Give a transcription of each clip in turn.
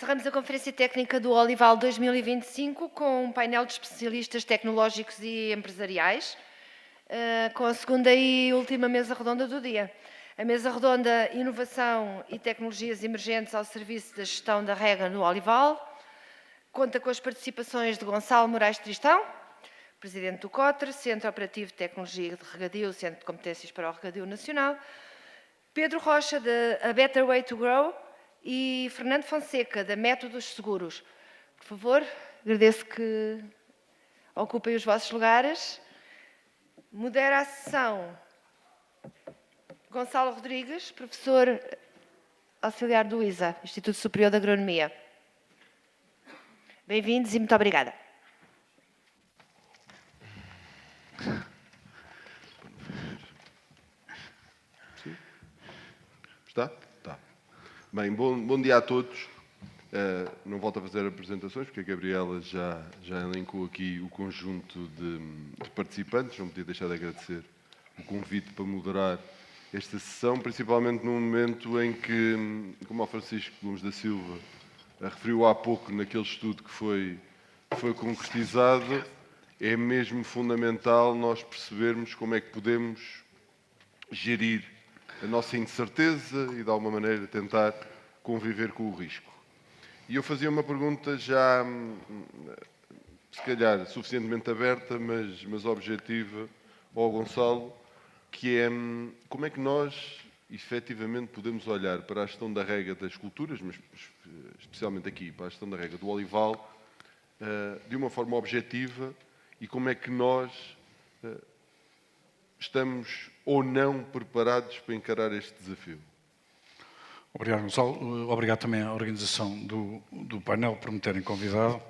Encerramos a Conferência Técnica do Olival 2025 com um painel de especialistas tecnológicos e empresariais, com a segunda e última mesa redonda do dia. A mesa redonda Inovação e Tecnologias Emergentes ao Serviço da Gestão da Rega no Olival conta com as participações de Gonçalo Moraes Tristão, Presidente do COTRE, Centro Operativo de Tecnologia de Regadio, Centro de Competências para o Regadio Nacional, Pedro Rocha, da A Better Way to Grow, e Fernando Fonseca, da Métodos Seguros. Por favor, agradeço que ocupem os vossos lugares. Modera a sessão Gonçalo Rodrigues, professor auxiliar do ISA, Instituto Superior de Agronomia. Bem-vindos e muito obrigada. Está? Está. Bem, bom dia a todos. Não volto a fazer apresentações, porque a Gabriela já elencou aqui o conjunto de participantes. Não podia deixar de agradecer o convite para moderar esta sessão, principalmente num momento em que, como o Francisco Gomes da Silva referiu há pouco naquele estudo que foi concretizado, é mesmo fundamental nós percebermos como é que podemos gerir a nossa incerteza e, de alguma maneira, tentar conviver com o risco. E eu fazia uma pergunta já, se calhar, suficientemente aberta, mas objetiva, ao Gonçalo, que é como é que nós, efetivamente, podemos olhar para a gestão da rega das culturas, mas especialmente aqui, para a gestão da rega do olival, de uma forma objetiva, e como é que nós estamos ou não preparados para encarar este desafio. Obrigado, Gonçalo. Obrigado também à organização do painel por me terem convidado.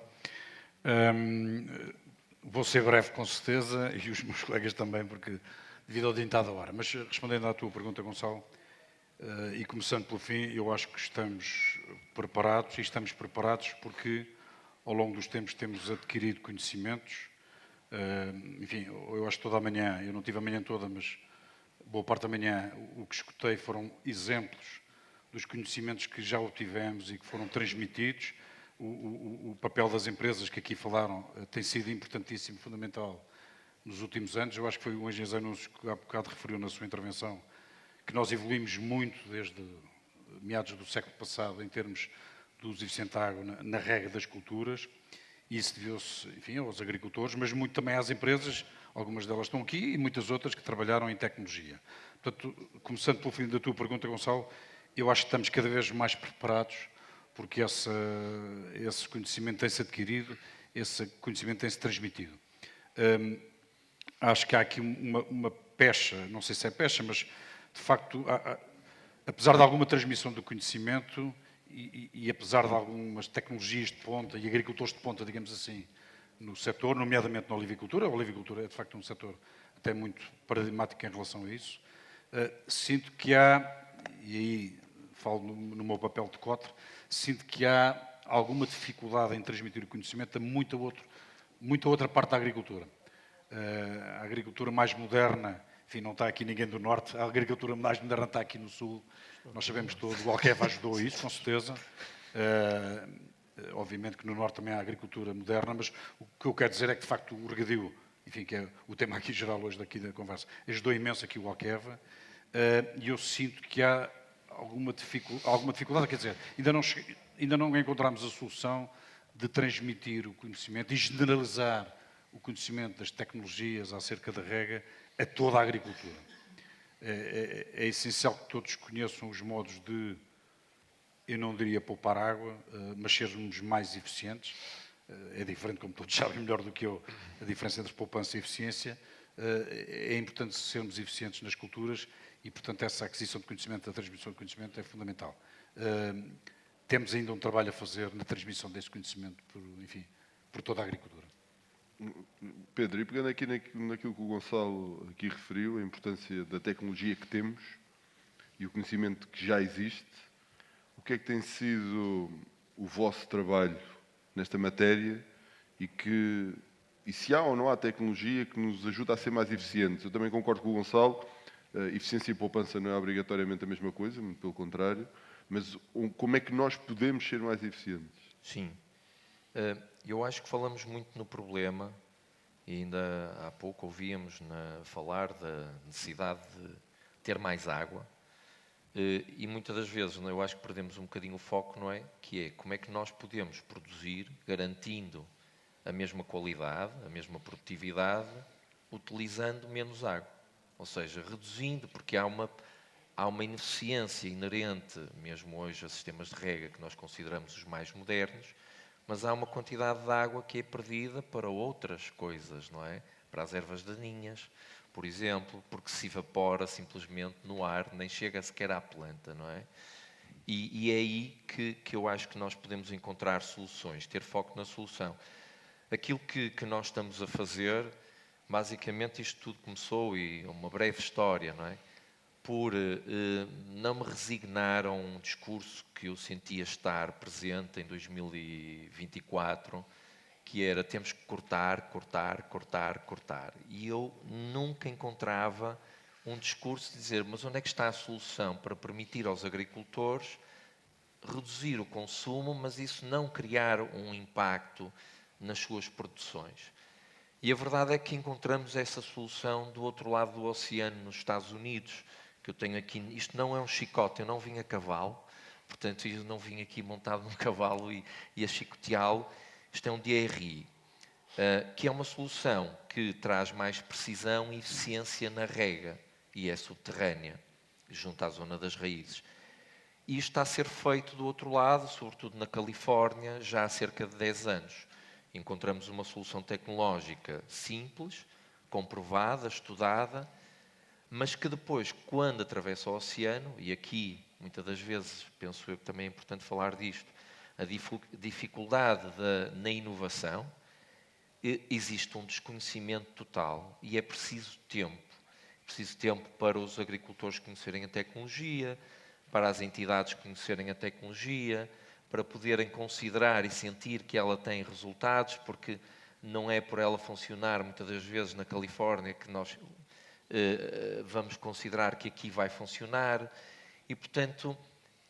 Vou ser breve, com certeza, e os meus colegas também, porque devido ao adiantado da hora. Mas respondendo à tua pergunta, Gonçalo, e começando pelo fim, eu acho que estamos preparados, e estamos preparados porque, ao longo dos tempos, temos adquirido conhecimentos. Enfim, eu acho que toda a manhã, eu não tive a manhã toda, mas boa parte da manhã, o que escutei foram exemplos dos conhecimentos que já obtivemos e que foram transmitidos. O papel das empresas que aqui falaram tem sido importantíssimo, fundamental nos últimos anos. Eu acho que foi o engenheiro Zanussi que há bocado referiu na sua intervenção que nós evoluímos muito desde meados do século passado em termos do uso eficiente da água na rega das culturas. E isso deveu-se, enfim, aos agricultores, mas muito também às empresas, algumas delas estão aqui, e muitas outras que trabalharam em tecnologia. Portanto, começando pelo fim da tua pergunta, Gonçalo, eu acho que estamos cada vez mais preparados, porque esse conhecimento tem-se adquirido, esse conhecimento tem-se transmitido. Acho que há aqui uma pecha, não sei se é pecha, mas de facto, apesar de alguma transmissão do conhecimento e apesar de algumas tecnologias de ponta e agricultores de ponta, digamos assim, no setor, nomeadamente na olivicultura, a olivicultura é de facto um setor até muito paradigmático em relação a isso, sinto que há, e aí falo no meu papel de COTRE, sinto que há alguma dificuldade em transmitir o conhecimento a muita outra parte da agricultura. A agricultura mais moderna, enfim, não está aqui ninguém do Norte, a agricultura mais moderna está aqui no Sul, nós sabemos todos, o Alqueva ajudou a isso, com certeza. Obviamente que no Norte também há agricultura moderna, mas o que eu quero dizer é que, de facto, o regadio, enfim, que é o tema aqui geral hoje daqui da conversa, ajudou imenso aqui o Alqueva, e eu sinto que há alguma dificuldade, quer dizer, ainda não encontramos a solução de transmitir o conhecimento e generalizar o conhecimento das tecnologias acerca da rega a toda a agricultura. É essencial que todos conheçam os modos de, eu não diria poupar água, mas sermos mais eficientes. É diferente, como todos sabem melhor do que eu, a diferença entre poupança e eficiência. É importante sermos eficientes nas culturas e, portanto, essa aquisição de conhecimento, a transmissão de conhecimento é fundamental. Temos ainda um trabalho a fazer na transmissão desse conhecimento, por toda a agricultura. Pedro, e pegando aqui naquilo que o Gonçalo aqui referiu, a importância da tecnologia que temos e o conhecimento que já existe, o que é que tem sido o vosso trabalho nesta matéria e se há ou não há tecnologia que nos ajuda a ser mais eficientes? Eu também concordo com o Gonçalo, eficiência e poupança não é obrigatoriamente a mesma coisa, muito pelo contrário, Mas como é que nós podemos ser mais eficientes? Sim. Eu acho que falamos muito no problema, e ainda há pouco ouvíamos falar da necessidade de ter mais água. E muitas das vezes eu acho que perdemos um bocadinho o foco, não é? Que é como é que nós podemos produzir garantindo a mesma qualidade, a mesma produtividade, utilizando menos água. Ou seja, reduzindo, porque há uma ineficiência inerente, mesmo hoje, a sistemas de rega que nós consideramos os mais modernos, mas há uma quantidade de água que é perdida para outras coisas, não é? Para as ervas daninhas, por exemplo, porque se evapora simplesmente no ar, nem chega sequer à planta, não é? E é aí que eu acho que nós podemos encontrar soluções, ter foco na solução. Aquilo que nós estamos a fazer, basicamente isto tudo começou, e uma breve história, não é? Por não me resignar a um discurso que eu sentia estar presente em 2024, que era temos que cortar, cortar, cortar, cortar. E eu nunca encontrava um discurso de dizer, mas onde é que está a solução para permitir aos agricultores reduzir o consumo, mas isso não criar um impacto nas suas produções. E a verdade é que encontramos essa solução do outro lado do oceano, nos Estados Unidos, que eu tenho aqui. Isto não é um chicote, eu não vim a cavalo, portanto, eu não vim aqui montado num cavalo e a chicoteá-lo. Isto é um DRI, que é uma solução que traz mais precisão e eficiência na rega e é subterrânea, junto à zona das raízes. E isto está a ser feito do outro lado, sobretudo na Califórnia, já há cerca de 10 anos. Encontramos uma solução tecnológica simples, comprovada, estudada, mas que depois, quando atravessa o oceano, e aqui, muitas das vezes, penso eu que também é importante falar disto, a dificuldade na inovação, existe um desconhecimento total e é preciso tempo. É preciso tempo para os agricultores conhecerem a tecnologia, para as entidades conhecerem a tecnologia, para poderem considerar e sentir que ela tem resultados, porque não é por ela funcionar, muitas das vezes, na Califórnia, que nós vamos considerar que aqui vai funcionar. E, portanto,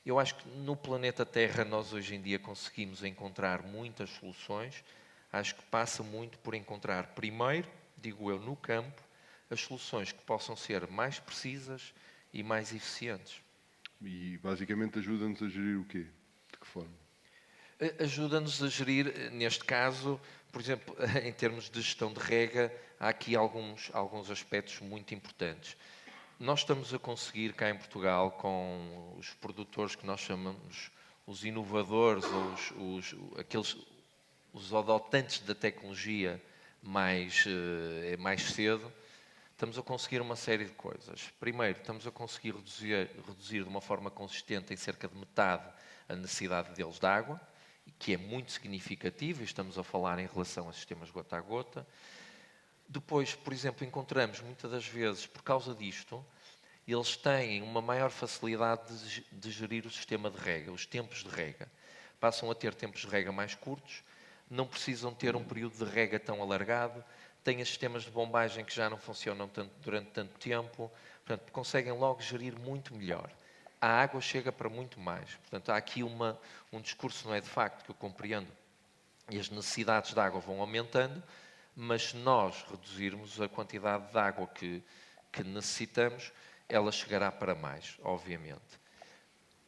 eu acho que no planeta Terra nós hoje em dia conseguimos encontrar muitas soluções. Acho que passa muito por encontrar, primeiro, digo eu, no campo, as soluções que possam ser mais precisas e mais eficientes. E basicamente ajuda-nos a gerir o quê? De que forma? Ajuda-nos a gerir, neste caso, por exemplo, em termos de gestão de rega, há aqui alguns aspectos muito importantes. Nós estamos a conseguir cá em Portugal, com os produtores que nós chamamos os inovadores, ou os adotantes da tecnologia mais cedo, estamos a conseguir uma série de coisas. Primeiro, estamos a conseguir reduzir de uma forma consistente, em cerca de metade, a necessidade deles de água, que é muito significativo, e estamos a falar em relação a sistemas gota a gota. Depois, por exemplo, encontramos muitas das vezes, por causa disto, eles têm uma maior facilidade de gerir o sistema de rega, os tempos de rega. Passam a ter tempos de rega mais curtos, não precisam ter um período de rega tão alargado, têm os sistemas de bombagem que já não funcionam durante tanto tempo, portanto, conseguem logo gerir muito melhor. A água chega para muito mais. Portanto, há aqui um discurso, não é de facto, que eu compreendo, e as necessidades de água vão aumentando, mas se nós reduzirmos a quantidade de água que necessitamos, ela chegará para mais, obviamente.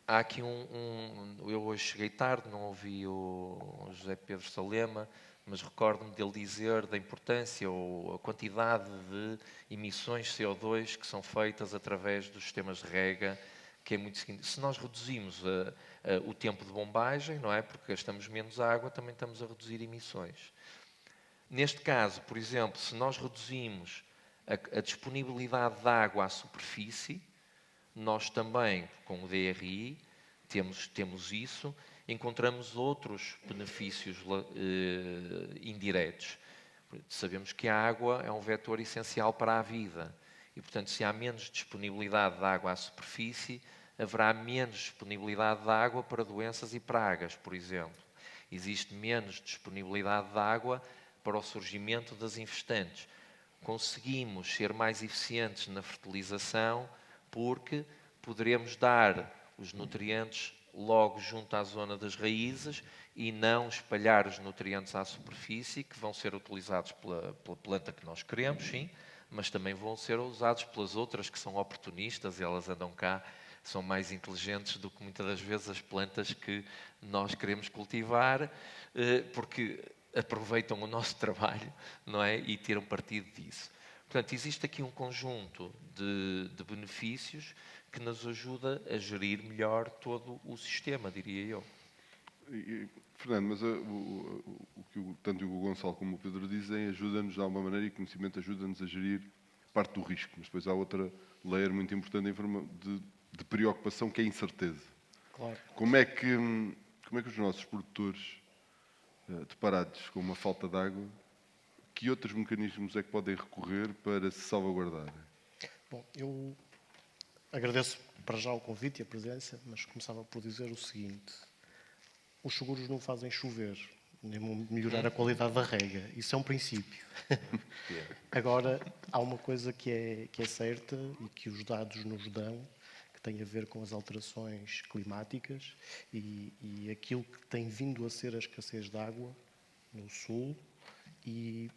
Há aqui eu hoje cheguei tarde, não ouvi o José Pedro Salema, mas recordo-me dele dizer da importância ou a quantidade de emissões de CO2 que são feitas através dos sistemas de rega, que é muito seguinte. Se nós reduzimos o tempo de bombagem, não é? Porque gastamos menos água, também estamos a reduzir emissões. Neste caso, por exemplo, se nós reduzimos a disponibilidade de água à superfície, nós também, com o DRI, temos isso, encontramos outros benefícios indiretos. Sabemos que a água é um vetor essencial para a vida e, portanto, se há menos disponibilidade de água à superfície, haverá menos disponibilidade de água para doenças e pragas, por exemplo. Existe menos disponibilidade de água para o surgimento das infestantes. Conseguimos ser mais eficientes na fertilização porque poderemos dar os nutrientes logo junto à zona das raízes e não espalhar os nutrientes à superfície, que vão ser utilizados pela planta que nós queremos, sim, mas também vão ser usados pelas outras que são oportunistas, e elas andam cá, são mais inteligentes do que muitas das vezes as plantas que nós queremos cultivar, porque aproveitam o nosso trabalho, não é? E tiram partido disso. Portanto, existe aqui um conjunto de benefícios que nos ajuda a gerir melhor todo o sistema, diria eu. Fernando, mas o que tanto o Gonçalo como o Pedro dizem ajuda-nos de alguma maneira, e conhecimento ajuda-nos a gerir parte do risco. Mas depois há outra layer muito importante de preocupação, que é a incerteza. Claro. Como é que os nossos produtores, deparados com uma falta de água, que outros mecanismos é que podem recorrer para se salvaguardar? Bom, eu agradeço para já o convite e a presença, mas começava por dizer o seguinte: os seguros não fazem chover, nem melhorar a qualidade da rega. Isso é um princípio. Agora, há uma coisa que é certa e que os dados nos dão, que tem a ver com as alterações climáticas e aquilo que tem vindo a ser a escassez de água no Sul e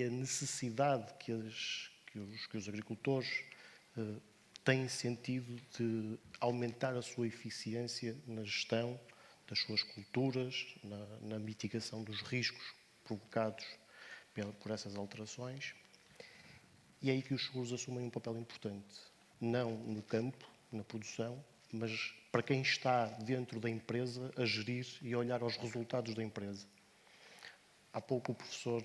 a necessidade que os agricultores têm sentido de aumentar a sua eficiência na gestão das suas culturas, na mitigação dos riscos provocados por essas alterações. E é aí que os seguros assumem um papel importante, não no campo, na produção, mas para quem está dentro da empresa a gerir e a olhar aos resultados da empresa. Há pouco o professor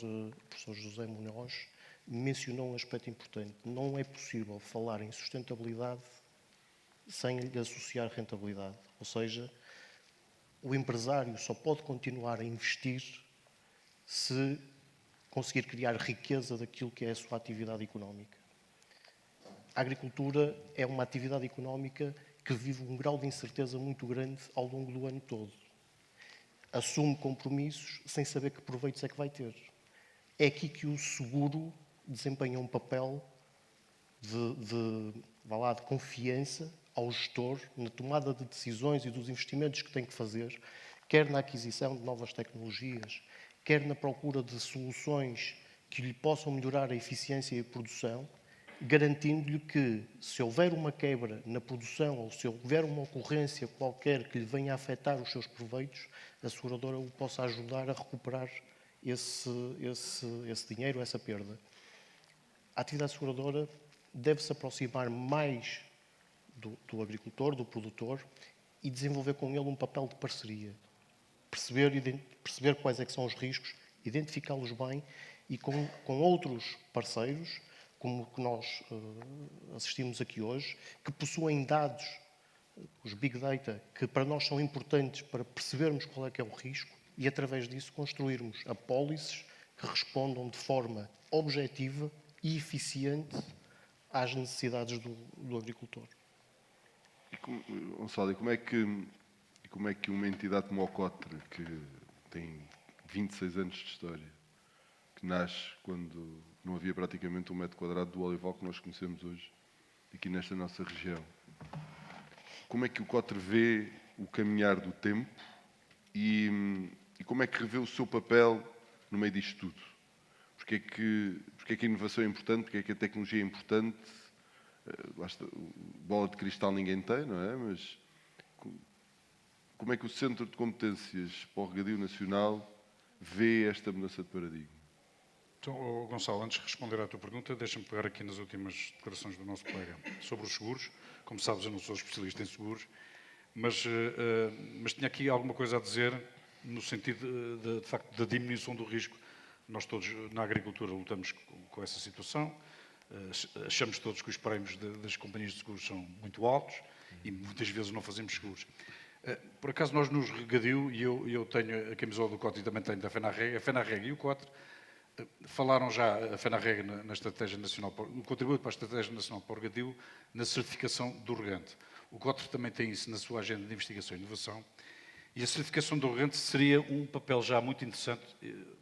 José Munhoz mencionou um aspecto importante. Não é possível falar em sustentabilidade sem lhe associar rentabilidade. Ou seja, o empresário só pode continuar a investir se conseguir criar riqueza daquilo que é a sua atividade económica. A agricultura é uma atividade económica que vive um grau de incerteza muito grande ao longo do ano todo. Assume compromissos sem saber que proveitos é que vai ter. É aqui que o seguro desempenha um papel de confiança ao gestor na tomada de decisões e dos investimentos que tem que fazer, quer na aquisição de novas tecnologias, quer na procura de soluções que lhe possam melhorar a eficiência e a produção, garantindo-lhe que, se houver uma quebra na produção ou se houver uma ocorrência qualquer que lhe venha a afetar os seus proveitos, a seguradora o possa ajudar a recuperar esse dinheiro, essa perda. A atividade seguradora deve-se aproximar mais do agricultor, do produtor, e desenvolver com ele um papel de parceria. Perceber quais é que são os riscos, identificá-los bem e com outros parceiros, como que nós assistimos aqui hoje, que possuem dados, os Big Data, que para nós são importantes para percebermos qual é que é o risco e, através disso, construirmos apólices que respondam de forma objetiva e eficiente às necessidades do agricultor. Gonçalo, e como é que uma entidade como o COTRE, que tem 26 anos de história, que nasce quando não havia praticamente 1 metro quadrado do olival que nós conhecemos hoje, aqui nesta nossa região, como é que o COTRE vê o caminhar do tempo e como é que revê o seu papel no meio disto tudo? Porque é que a inovação é importante? Porque é que a tecnologia é importante? Bola de cristal ninguém tem, não é? Mas como é que o Centro de Competências para o Regadio Nacional vê esta mudança de paradigma? Então, Gonçalo, antes de responder à tua pergunta, deixa-me pegar aqui nas últimas declarações do nosso colega sobre os seguros. Como sabes, eu não sou especialista em seguros, mas tinha aqui alguma coisa a dizer no sentido, de facto, da diminuição do risco. Nós todos, na agricultura, lutamos com essa situação. Achamos todos que os prémios das companhias de seguros são muito altos e muitas vezes não fazemos seguros. Por acaso, nós nos regadio, e eu tenho a camisola do COTRE e também tenho da FENARREG, a FENARREG e o COTRE falaram já, a FENARREG na Estratégia Nacional, no contributo para a Estratégia Nacional para o Regadio, na certificação do regante. O COTRE também tem isso na sua agenda de investigação e inovação. E a certificação do regante seria um papel já muito interessante.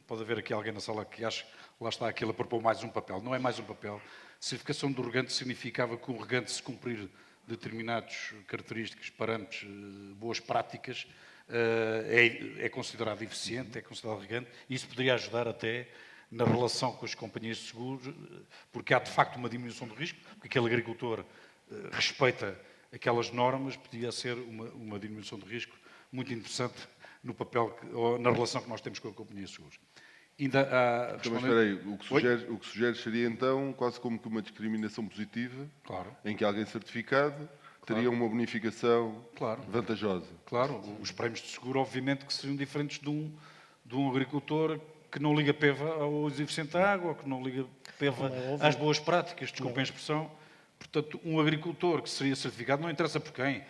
Pode haver aqui alguém na sala que acha que lá está aquilo a propor mais um papel. Não é mais um papel. Certificação do regante significava que o regante, se cumprir determinadas características, parâmetros, boas práticas, é considerado eficiente, é considerado regante, e isso poderia ajudar até na relação com as companhias de seguros, porque há de facto uma diminuição do risco, porque aquele agricultor respeita aquelas normas, podia ser uma diminuição de risco muito interessante no papel, ou na relação que nós temos com a companhia de seguros. Ainda há... Então, mas espera aí, o que sugere seria então quase como que uma discriminação positiva, Claro. em que alguém certificado teria uma bonificação Claro. vantajosa. Claro, os prémios de seguro, obviamente, que seriam diferentes de um agricultor que não liga peva ao uso eficiente da água, ou que não liga peva às boas práticas, desculpem a expressão. Portanto, um agricultor que seria certificado, não interessa por quem,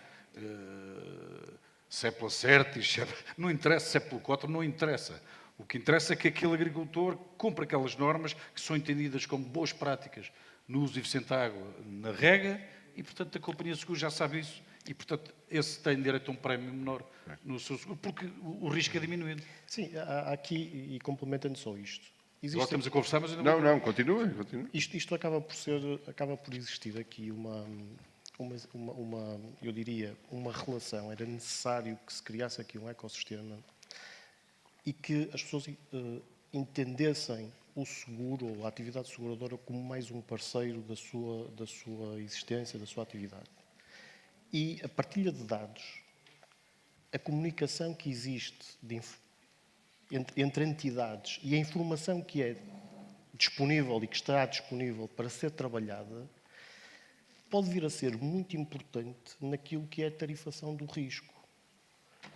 se é pela Certis, não interessa, se é pelo Cotra, não interessa. O que interessa é que aquele agricultor cumpra aquelas normas que são entendidas como boas práticas no uso eficiente da água na rega, e, portanto, a companhia de seguro já sabe isso, e, portanto, esse tem direito a um prémio menor no seu seguro, porque o risco é diminuído. Sim, há aqui, e complementando só isto, Agora estamos a conversar, mas ainda Não, continua. isto acaba por existir aqui eu diria, uma relação. Era necessário que se criasse aqui um ecossistema e que as pessoas entendessem o seguro ou a atividade seguradora como mais um parceiro da sua existência, da sua atividade. E a partilha de dados, a comunicação que existe entre entidades e a informação que é disponível e que está disponível para ser trabalhada, pode vir a ser muito importante naquilo que é a tarifação do risco.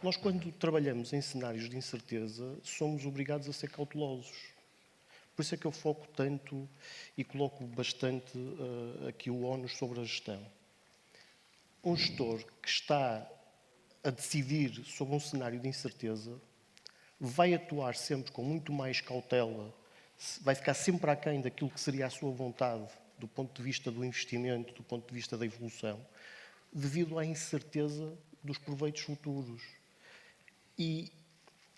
Nós, quando trabalhamos em cenários de incerteza, somos obrigados a ser cautelosos. Por isso é que eu foco tanto e coloco bastante aqui o ónus sobre a gestão. Um gestor que está a decidir sobre um cenário de incerteza vai atuar sempre com muito mais cautela, vai ficar sempre aquém daquilo que seria a sua vontade do ponto de vista do investimento, do ponto de vista da evolução, devido à incerteza dos proveitos futuros. E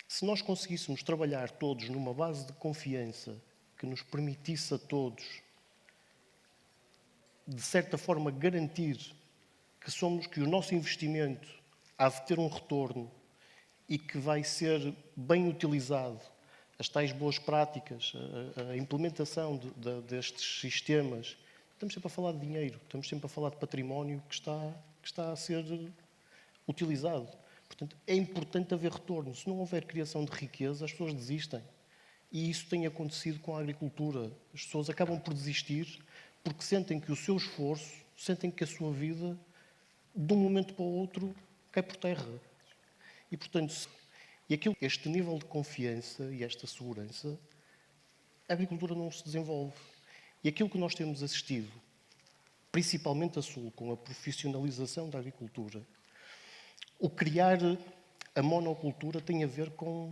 se nós conseguíssemos trabalhar todos numa base de confiança que nos permitisse a todos, de certa forma, garantir que o nosso investimento há de ter um retorno e que vai ser bem utilizado, as tais boas práticas, a implementação destes sistemas. Estamos sempre a falar de dinheiro, estamos sempre a falar de património que está a ser utilizado. Portanto, é importante haver retorno. Se não houver criação de riqueza, as pessoas desistem. E isso tem acontecido com a agricultura. As pessoas acabam por desistir porque sentem que o seu esforço, sentem que a sua vida, de um momento para o outro, cai por terra. E, portanto, este nível de confiança e esta segurança, a agricultura não se desenvolve. E aquilo que nós temos assistido, principalmente a Sul, com a profissionalização da agricultura, o criar a monocultura tem a ver com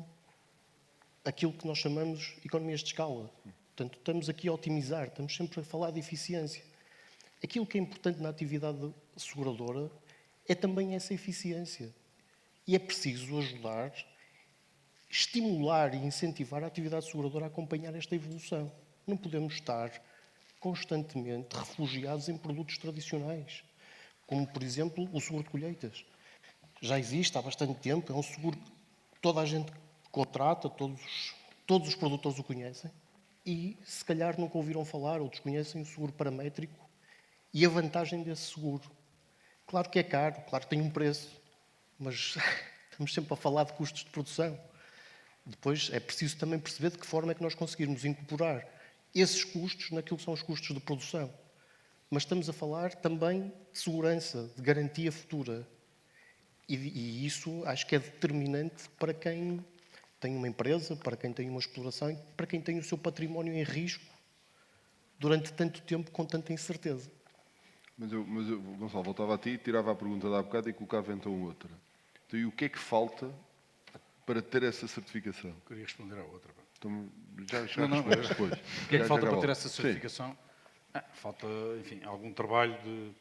aquilo que nós chamamos de economias de escala. Portanto, estamos aqui a otimizar, estamos sempre a falar de eficiência. Aquilo que é importante na atividade seguradora é também essa eficiência. E é preciso ajudar, estimular e incentivar a atividade seguradora a acompanhar esta evolução. Não podemos estar constantemente refugiados em produtos tradicionais, como, por exemplo, o seguro de colheitas. Já existe há bastante tempo, é um seguro que toda a gente contrata, todos os produtores o conhecem, e se calhar nunca ouviram falar ou desconhecem o seguro paramétrico e a vantagem desse seguro. Claro que é caro, claro que tem um preço, mas estamos sempre a falar de custos de produção. Depois é preciso também perceber de que forma é que nós conseguirmos incorporar esses custos naquilo que são os custos de produção. Mas estamos a falar também de segurança, de garantia futura. E isso acho que é determinante para quem tem uma empresa, para quem tem uma exploração e para quem tem o seu património em risco durante tanto tempo com tanta incerteza. Mas eu, Gonçalo, voltava a ti, tirava a pergunta da há bocado e colocava então outra. Então, e o que é que falta para ter essa certificação? Queria responder à outra. Então, já Não, respondes depois. O que é que falta para ter essa Sim. certificação? Falta, enfim, algum trabalho de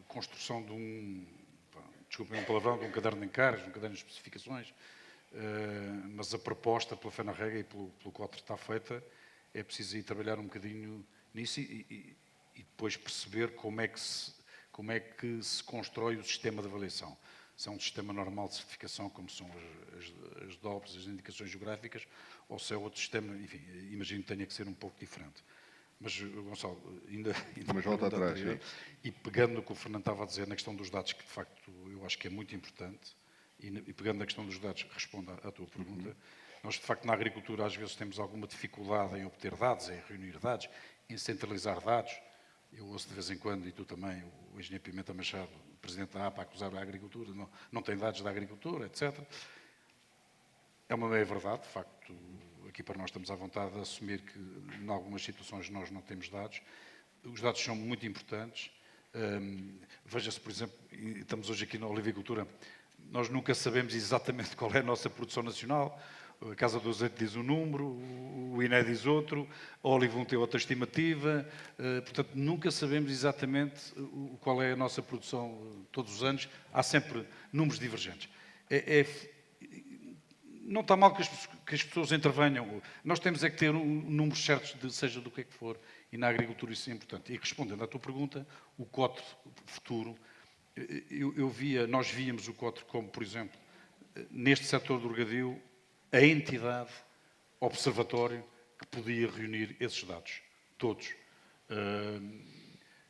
construção de desculpem um palavrão, de um caderno de encargos, de um caderno de especificações, mas a proposta pela FENARREGA e pelo Cotre está feita, é preciso ir trabalhar um bocadinho nisso e e depois perceber como é que se constrói o sistema de avaliação. Se é um sistema normal de certificação, como são as DOPs, as indicações geográficas, ou se é outro sistema, enfim, imagino que tenha que ser um pouco diferente. Mas, Gonçalo, ainda Mas volta atrás, anterior, sim. e pegando no que o Fernando estava a dizer, na questão dos dados, que de facto eu acho que é muito importante, e pegando na questão dos dados, respondo à tua pergunta, nós de facto na agricultura às vezes temos alguma dificuldade em obter dados, em reunir dados, em centralizar dados. Eu ouço de vez em quando, e tu também, o engenheiro Pimenta Machado, presidente da APA, acusar a agricultura, não tem dados da agricultura, etc. É uma meia verdade, de facto, aqui para nós estamos à vontade de assumir que em algumas situações nós não temos dados. Os dados são muito importantes. Veja-se, por exemplo, e estamos hoje aqui na olivicultura, nós nunca sabemos exatamente qual é a nossa produção nacional. A Casa do Azeite diz um número, o INE diz outro, a Olivum tem outra estimativa, portanto nunca sabemos exatamente qual é a nossa produção todos os anos, há sempre números divergentes. Não está mal que as pessoas intervenham, nós temos é que ter números certos, seja do que é que for, e na agricultura isso é importante. E respondendo à tua pergunta, o cotre futuro, nós víamos o cotre como, por exemplo, neste setor do regadio, a entidade, observatório, que podia reunir esses dados, todos.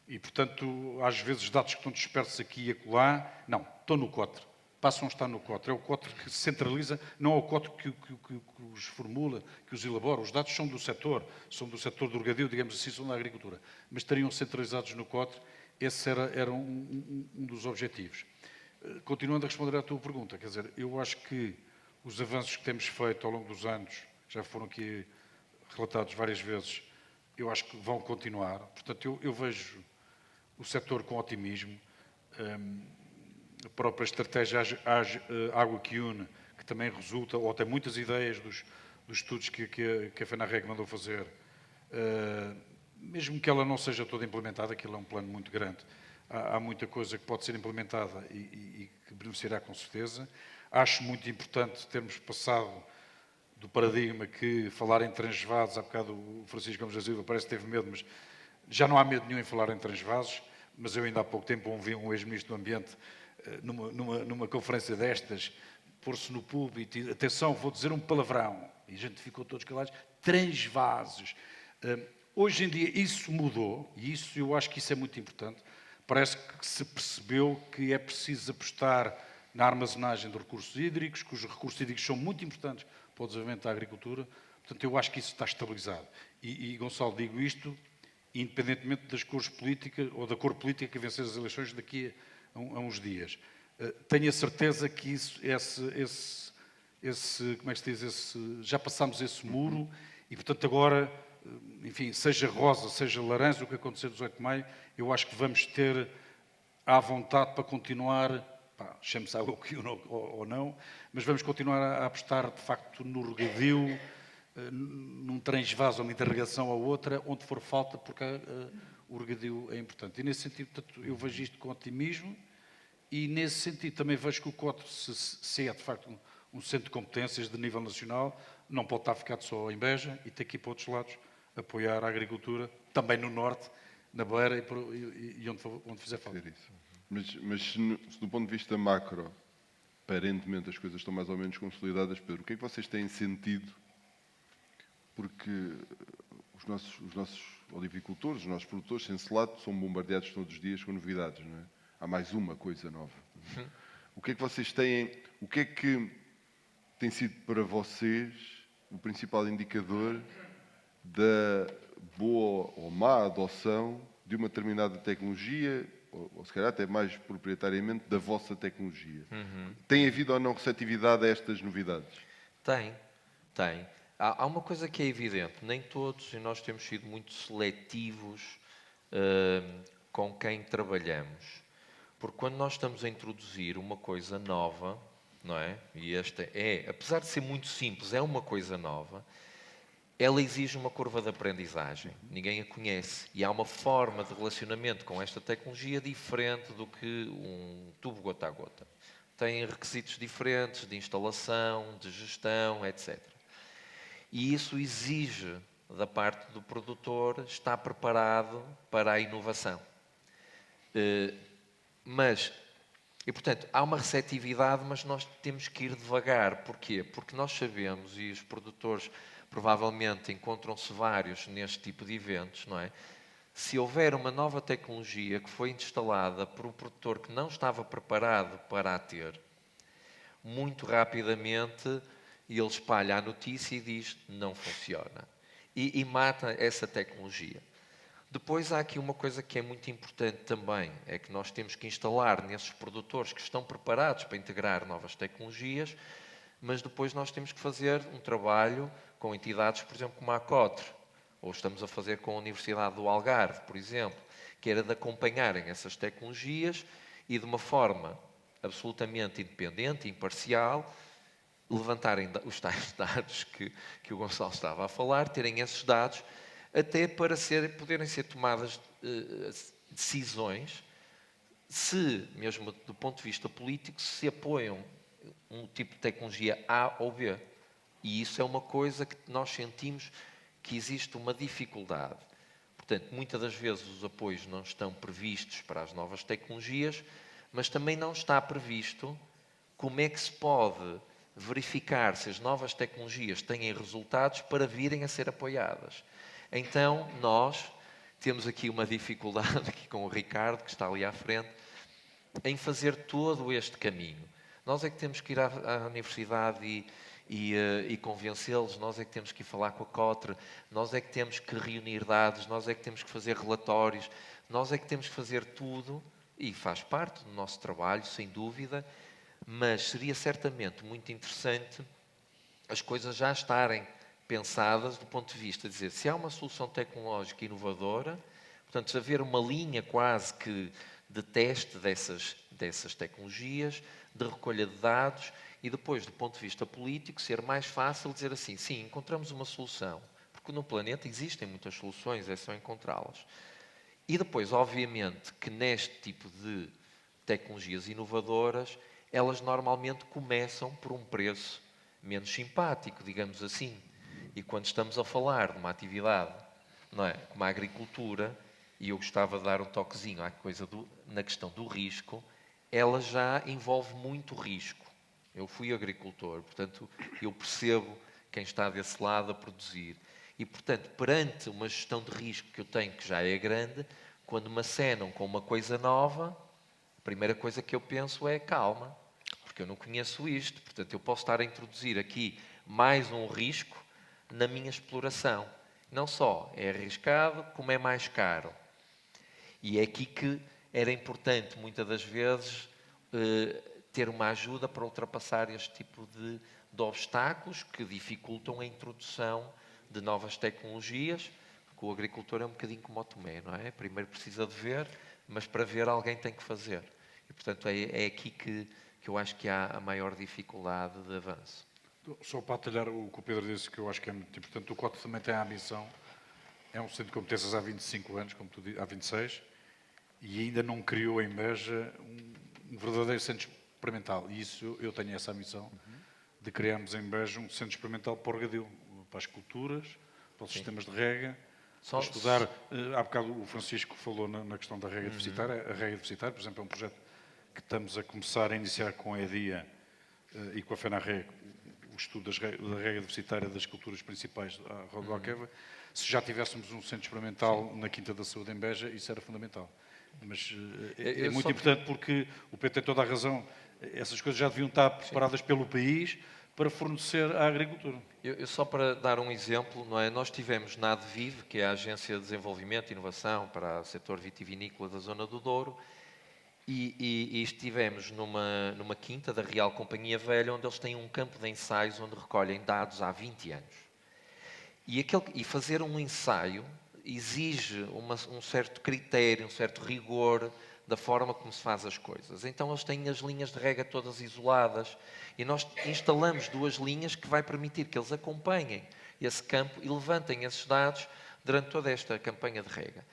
E, portanto, às vezes dados que estão dispersos aqui e acolá, não, estão no cotre, passam a estar no cotre. É o cotre que se centraliza, não é o cotre que os formula, que os elabora. Os dados são do setor do regadio, digamos assim, são da agricultura, mas estariam centralizados no cotre. Esse era um dos objetivos. Continuando a responder à tua pergunta, quer dizer, eu acho que os avanços que temos feito ao longo dos anos, já foram aqui relatados várias vezes, eu acho que vão continuar. Portanto, eu vejo o setor com otimismo. A própria estratégia Água que Une, que também resulta, ou tem muitas ideias dos estudos que a FENARREG mandou fazer, mesmo que ela não seja toda implementada, aquilo é um plano muito grande, há muita coisa que pode ser implementada e que beneficiará com certeza. Acho muito importante termos passado do paradigma que falar em transvases, há bocado o Francisco Gomes da Silva parece que teve medo, mas já não há medo nenhum em falar em transvases, mas eu ainda há pouco tempo ouvi um ex-ministro do Ambiente numa conferência destas, pôr-se no púlpito e, atenção, vou dizer um palavrão, e a gente ficou todos calados, transvases. Hoje em dia isso mudou, e isso eu acho que isso é muito importante. Parece que se percebeu que é preciso apostar na armazenagem de recursos hídricos, que os recursos hídricos são muito importantes para o desenvolvimento da agricultura. Portanto, eu acho que isso está estabilizado. E Gonçalo, digo isto, independentemente das cores políticas, ou da cor política que vencer as eleições daqui a uns dias. Tenho a certeza que como é que se diz, já passámos esse muro e, portanto, agora, enfim, seja rosa, seja laranja, o que acontecer 18 de maio, eu acho que vamos ter à vontade para continuar, chame-se água ou não, mas vamos continuar a apostar, de facto, no regadio, num transvaso, uma interrogação a outra, onde for falta, porque o regadio é importante. E, nesse sentido, portanto, eu vejo isto com otimismo e, nesse sentido, também vejo que o COTRE, se é, de facto, um centro de competências de nível nacional, não pode estar ficado só em Beja e ter que ir para outros lados, apoiar a agricultura, também no Norte, na Beira e onde fizer falta. Mas se do ponto de vista macro, aparentemente as coisas estão mais ou menos consolidadas, Pedro, o que é que vocês têm sentido? Porque os nossos olivicultores, os nossos produtores, sem selado, são bombardeados todos os dias com novidades, não é? Há mais uma coisa nova. O que é que vocês têm, o que é que tem sido para vocês o principal indicador da boa ou má adoção de uma determinada tecnologia, ou se calhar até mais proprietariamente da vossa tecnologia? Tem havido ou não receptividade a estas novidades? Tem. Há uma coisa que é evidente, nem todos, e nós temos sido muito seletivos com quem trabalhamos. Porque quando nós estamos a introduzir uma coisa nova, não é? E esta apesar de ser muito simples, é uma coisa nova, ela exige uma curva de aprendizagem. Ninguém a conhece. E há uma forma de relacionamento com esta tecnologia diferente do que um tubo gota a gota. Tem requisitos diferentes de instalação, de gestão, etc. E isso exige da parte do produtor está preparado para a inovação. E, portanto, há uma receptividade, mas nós temos que ir devagar. Porquê? Porque nós sabemos, e os produtores provavelmente encontram-se vários neste tipo de eventos, não é? Se houver uma nova tecnologia que foi instalada por um produtor que não estava preparado para a ter, muito rapidamente ele espalha a notícia e diz não funciona. E mata essa tecnologia. Depois há aqui uma coisa que é muito importante também, é que nós temos que instalar nesses produtores que estão preparados para integrar novas tecnologias, mas depois nós temos que fazer um trabalho com entidades, por exemplo, como a Acotre, ou estamos a fazer com a Universidade do Algarve, por exemplo, que era de acompanharem essas tecnologias e de uma forma absolutamente independente, imparcial, levantarem os tais dados que o Gonçalo estava a falar, terem esses dados, até para poderem ser tomadas decisões, se, mesmo do ponto de vista político, se apoiam um tipo de tecnologia A ou B. E isso é uma coisa que nós sentimos que existe uma dificuldade. Portanto, muitas das vezes os apoios não estão previstos para as novas tecnologias, mas também não está previsto como é que se pode verificar se as novas tecnologias têm resultados para virem a ser apoiadas. Então, nós temos aqui uma dificuldade aqui com o Ricardo, que está ali à frente, em fazer todo este caminho. Nós é que temos que ir à universidade e convencê-los, nós é que temos que ir falar com a Cotre, nós é que temos que reunir dados, nós é que temos que fazer relatórios, nós é que temos que fazer tudo, e faz parte do nosso trabalho, sem dúvida, mas seria certamente muito interessante as coisas já estarem pensadas do ponto de vista de dizer, se há uma solução tecnológica inovadora, portanto, se haver uma linha quase que de teste dessas tecnologias, de recolha de dados, e depois, do ponto de vista político, ser mais fácil dizer assim, sim, encontramos uma solução, porque no planeta existem muitas soluções, é só encontrá-las. E depois, obviamente, que neste tipo de tecnologias inovadoras, elas normalmente começam por um preço menos simpático, digamos assim. E quando estamos a falar de uma atividade, não é, como a agricultura, e eu gostava de dar um toquezinho à coisa na questão do risco, ela já envolve muito risco. Eu fui agricultor, portanto, eu percebo quem está desse lado a produzir. E, portanto, perante uma gestão de risco que eu tenho, que já é grande, quando me acenam com uma coisa nova, a primeira coisa que eu penso é calma, porque eu não conheço isto, portanto, eu posso estar a introduzir aqui mais um risco na minha exploração. Não só é arriscado, como é mais caro. E é aqui que era importante, muitas das vezes, ter uma ajuda para ultrapassar este tipo de obstáculos que dificultam a introdução de novas tecnologias, porque o agricultor é um bocadinho como o Tomé, não é? Primeiro precisa de ver, mas para ver alguém tem que fazer. E, portanto, é aqui que eu acho que há a maior dificuldade de avanço. Só para atalhar o que o Pedro disse, que eu acho que é muito importante, o COT também tem a ambição, é um centro de competências há 25 anos, como tu dizes, há 26, e ainda não criou em Beja um verdadeiro centro experimental. E isso, eu tenho essa missão, de criarmos em Beja um centro experimental para o regadío, para as culturas, para os sistemas de rega, para estudar. Há bocado o Francisco falou na questão da rega deficitária. A rega deficitária, por exemplo, é um projeto que estamos a começar a iniciar com a EDIA e com a FENARREG, o estudo da rega deficitária das culturas principais à Roda do Alqueva. Se já tivéssemos um centro experimental na Quinta da Saúde em Beja, isso era fundamental. Mas é muito importante porque o Pedro tem toda a razão. Essas coisas já deviam estar preparadas pelo país para fornecer à agricultura. Eu só para dar um exemplo, não é? Nós tivemos na ADVIV, que é a Agência de Desenvolvimento e Inovação para o setor vitivinícola da Zona do Douro, e estivemos numa quinta da Real Companhia Velha, onde eles têm um campo de ensaios onde recolhem dados há 20 anos. E fazer um ensaio exige um certo critério, um certo rigor da forma como se faz as coisas. Então eles têm as linhas de rega todas isoladas e nós instalamos 2 linhas que vai permitir que eles acompanhem esse campo e levantem esses dados durante toda esta campanha de rega.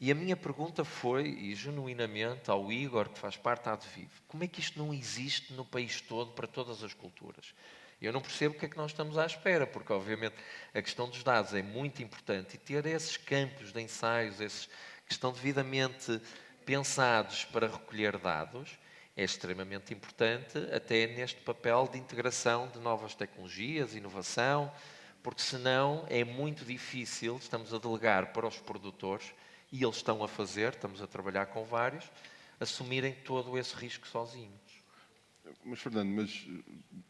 E a minha pergunta foi, e genuinamente, ao Igor, que faz parte da ADVIV, como é que isto não existe no país todo para todas as culturas? Eu não percebo o que é que nós estamos à espera, porque obviamente a questão dos dados é muito importante e ter esses campos de ensaios, esses que estão devidamente pensados para recolher dados, é extremamente importante, até neste papel de integração de novas tecnologias, inovação, porque senão é muito difícil, estamos a delegar para os produtores, e eles estão a fazer, estamos a trabalhar com vários, assumirem todo esse risco sozinhos. Mas, Fernando,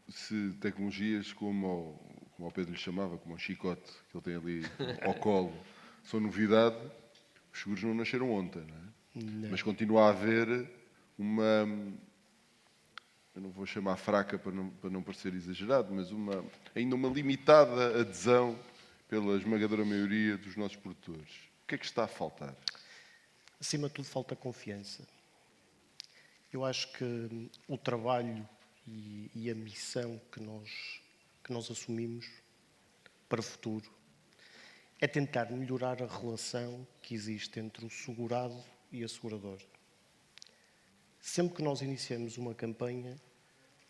se tecnologias como o Pedro lhe chamava, como o chicote que ele tem ali ao colo, são novidade, os seguros não nasceram ontem, não é? Mas continua a haver uma, eu não vou chamar fraca para não parecer exagerado, mas ainda uma limitada adesão pela esmagadora maioria dos nossos produtores. O que é que está a faltar? Acima de tudo, falta confiança. Eu acho que o trabalho e a missão que nós assumimos para o futuro é tentar melhorar a relação que existe entre o segurado e a seguradora. Sempre que nós iniciamos uma campanha,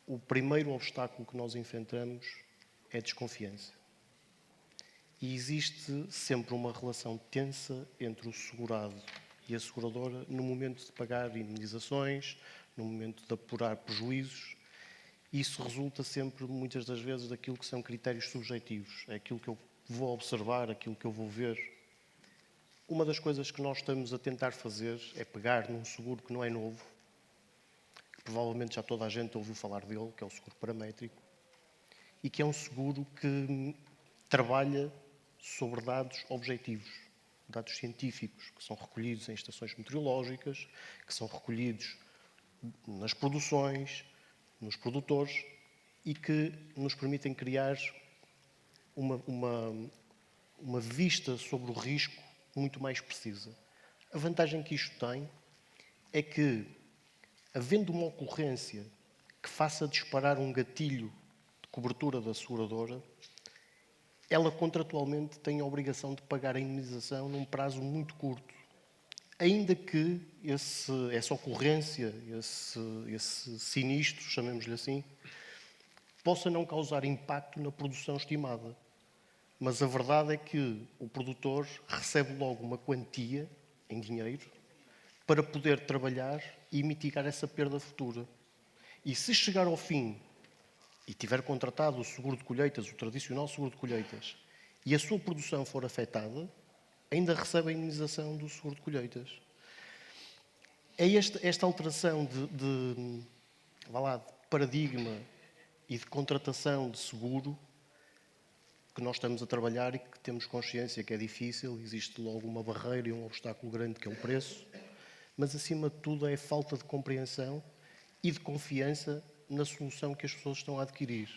o primeiro obstáculo que nós enfrentamos é a desconfiança. E existe sempre uma relação tensa entre o segurado e a seguradora no momento de pagar indemnizações, no momento de apurar prejuízos. Isso resulta sempre, muitas das vezes, daquilo que são critérios subjetivos. É aquilo que eu vou observar, aquilo que eu vou ver. Uma das coisas que nós estamos a tentar fazer é pegar num seguro que não é novo, que provavelmente já toda a gente ouviu falar dele, que é o seguro paramétrico, e que é um seguro que trabalha sobre dados objetivos, dados científicos, que são recolhidos em estações meteorológicas, que são recolhidos nas produções, nos produtores, e que nos permitem criar uma vista sobre o risco muito mais precisa. A vantagem que isto tem é que, havendo uma ocorrência que faça disparar um gatilho de cobertura da seguradora, ela contratualmente tem a obrigação de pagar a indemnização num prazo muito curto. Ainda que essa ocorrência, esse sinistro, chamemos-lhe assim, possa não causar impacto na produção estimada. Mas a verdade é que o produtor recebe logo uma quantia em dinheiro para poder trabalhar e mitigar essa perda futura. E se chegar ao fim e tiver contratado o seguro de colheitas, o tradicional seguro de colheitas, e a sua produção for afetada, ainda recebe a indemnização do seguro de colheitas. É esta alteração de paradigma e de contratação de seguro que nós estamos a trabalhar e que temos consciência que é difícil, existe logo uma barreira e um obstáculo grande que é o preço, mas acima de tudo é a falta de compreensão e de confiança na solução que as pessoas estão a adquirir.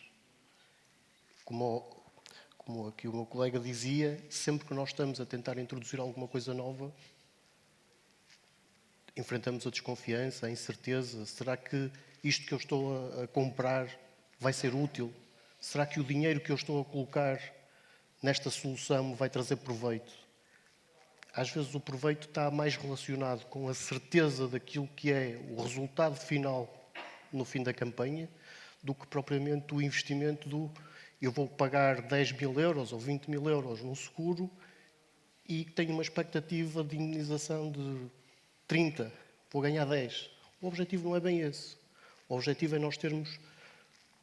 Como aqui o meu colega dizia, sempre que nós estamos a tentar introduzir alguma coisa nova, enfrentamos a desconfiança, a incerteza. Será que isto que eu estou a comprar vai ser útil? Será que o dinheiro que eu estou a colocar nesta solução me vai trazer proveito? Às vezes o proveito está mais relacionado com a certeza daquilo que é o resultado final no fim da campanha, do que propriamente o investimento eu vou pagar 10 mil euros ou 20 mil euros num seguro e tenho uma expectativa de indemnização de 30, vou ganhar 10. O objetivo não é bem esse. O objetivo é nós termos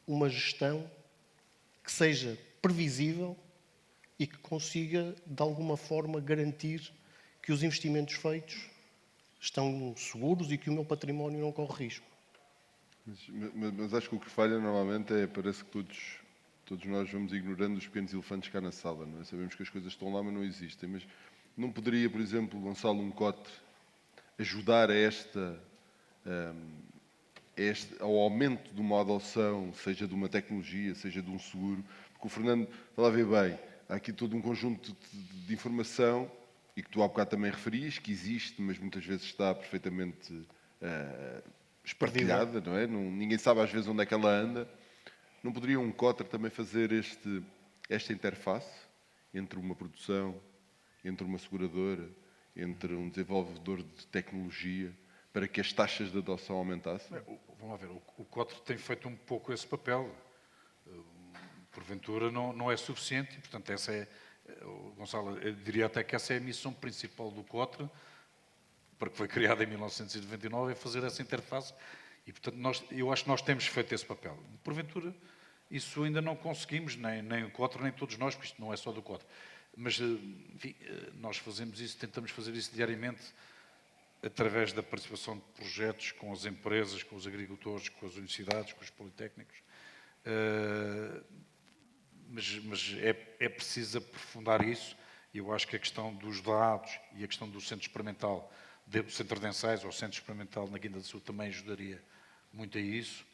uma gestão que seja previsível e que consiga, de alguma forma, garantir que os investimentos feitos estão seguros e que o meu património não corre risco. Mas acho que o que falha normalmente parece que todos nós vamos ignorando os pequenos elefantes cá na sala, não é? Sabemos que as coisas estão lá, mas não existem. Mas não poderia, por exemplo, Gonçalo Uncote ajudar ao aumento de uma adoção, seja de uma tecnologia, seja de um seguro? Porque o Fernando, está lá a ver bem, há aqui todo um conjunto de informação, e que tu há bocado também referias, que existe, mas muitas vezes está perfeitamente espartilhada, não é? Ninguém sabe às vezes onde é que ela anda. Não poderia um Cotter também fazer esta interface entre uma produção, entre uma seguradora, entre um desenvolvedor de tecnologia, para que as taxas de adoção aumentassem? Vamos lá ver, o COTR tem feito um pouco esse papel. porventura não é suficiente e, portanto, essa é, Gonçalo, eu diria até que essa é a missão principal do COTRE, para que foi criado em 1999, é fazer essa interface e, portanto, eu acho que nós temos feito esse papel. Porventura, isso ainda não conseguimos, nem o COTRE, nem todos nós, porque isto não é só do COTRE. Mas, enfim, nós fazemos isso, tentamos fazer isso diariamente, através da participação de projetos com as empresas, com os agricultores, com as universidades, com os politécnicos. Mas é preciso aprofundar isso e eu acho que a questão dos dados e a questão do centro experimental, do centro de ensaios ou centro experimental na Guinda do Sul também ajudaria muito a isso.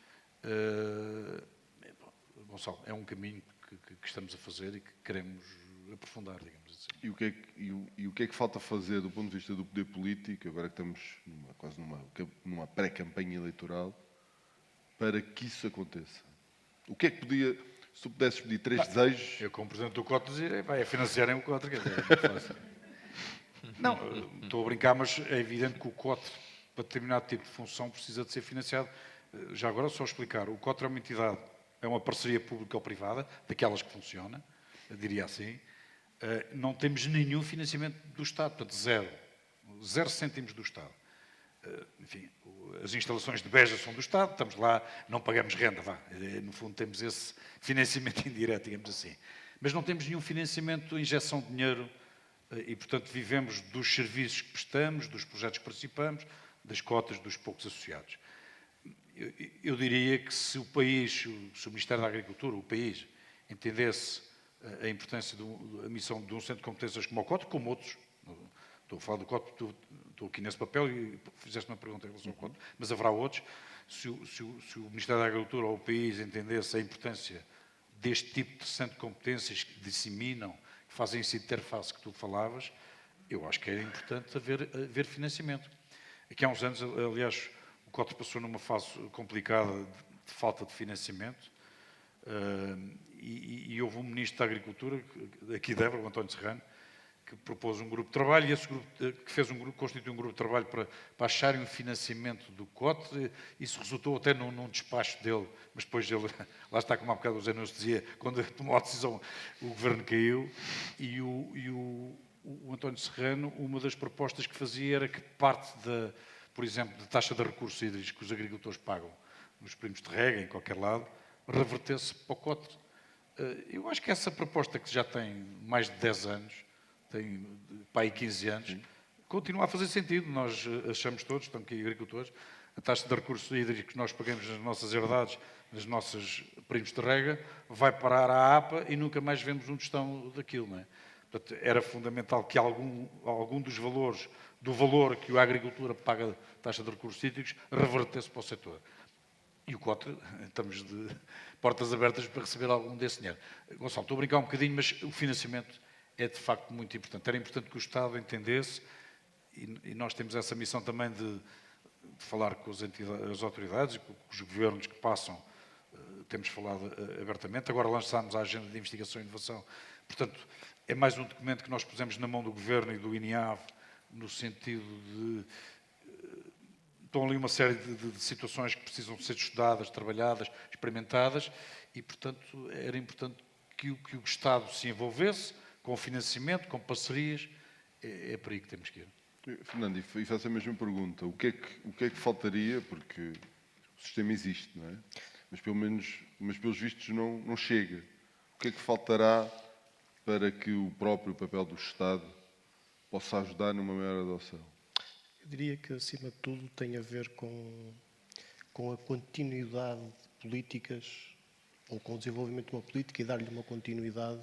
Gonçalo, é um caminho que estamos a fazer e que queremos aprofundar, digamos assim. E o que é que falta fazer do ponto de vista do poder político, agora que estamos quase numa pré-campanha eleitoral, para que isso aconteça? O que é que podia, se tu pudesses pedir 3 desejos... Eu, como Presidente do COTRE, dizia, vai financiarem o COTRE, quer dizer, é muito fácil. Não, estou a brincar, mas é evidente que o COTRE, para determinado tipo de função, precisa de ser financiado. Já agora, só explicar, o COTRE é uma entidade, é uma parceria pública ou privada, daquelas que funciona, eu diria assim. Não temos nenhum financiamento do Estado, portanto, zero cêntimos do Estado. Enfim, as instalações de Beja são do Estado, estamos lá, não pagamos renda, no fundo temos esse financiamento indireto, digamos assim. Mas não temos nenhum financiamento, injeção de dinheiro, e, portanto, vivemos dos serviços que prestamos, dos projetos que participamos, das cotas dos poucos associados. Eu diria que se o país, se o Ministério da Agricultura, o país, entendesse a importância da missão de um centro de competências como o COTRE, como outros. Estou a falar do COTRE, estou aqui nesse papel e fizeste uma pergunta em relação ao COTRE, mas haverá outros. Se o Ministério da Agricultura ou o país entendesse a importância deste tipo de centro de competências que disseminam, que fazem essa interface que tu falavas, eu acho que era importante haver financiamento. Aqui há uns anos, aliás, o COTRE passou numa fase complicada de falta de financiamento. E houve um Ministro da Agricultura, aqui de Évora, o António Serrano, que propôs um grupo de trabalho e esse grupo, constituiu um grupo de trabalho para acharem um financiamento do COTRE. Isso resultou até num despacho dele, mas depois ele, lá está, como há bocado o Zé Nunes dizia, quando tomou a decisão o governo caiu e o António Serrano, uma das propostas que fazia era que parte, por exemplo, da taxa de recursos hídricos que os agricultores pagam nos primos de rega, em qualquer lado, revertesse para o COTRE. Eu acho que essa proposta, que já tem mais de 10 anos, tem para aí 15 anos, continua a fazer sentido. Nós achamos todos, estão aqui agricultores, a taxa de recursos hídricos que nós pagamos nas nossas herdades, nas nossas primos de rega, vai parar à APA e nunca mais vemos um tostão daquilo, não é? Portanto, era fundamental que algum dos valores, do valor que a agricultura paga de taxa de recursos hídricos, revertesse para o setor. E o COTRE, estamos de portas abertas para receber algum desse dinheiro. Gonçalo, estou a brincar um bocadinho, mas o financiamento é de facto muito importante. Era importante que o Estado entendesse, e nós temos essa missão também de falar com as autoridades e com os governos que passam, temos falado abertamente. Agora lançámos a Agenda de Investigação e Inovação. Portanto, é mais um documento que nós pusemos na mão do Governo e do INIAV, no sentido de... Estão ali uma série de situações que precisam ser estudadas, trabalhadas, experimentadas e, portanto, era importante que o Estado se envolvesse com financiamento, com parcerias. É por aí que temos que ir. Fernando, e faço a mesma pergunta. O que é que faltaria, porque o sistema existe, não é? Mas pelos vistos não chega. O que é que faltará para que o próprio papel do Estado possa ajudar numa maior adoção? Eu diria que, acima de tudo, tem a ver com a continuidade de políticas, ou com o desenvolvimento de uma política e dar-lhe uma continuidade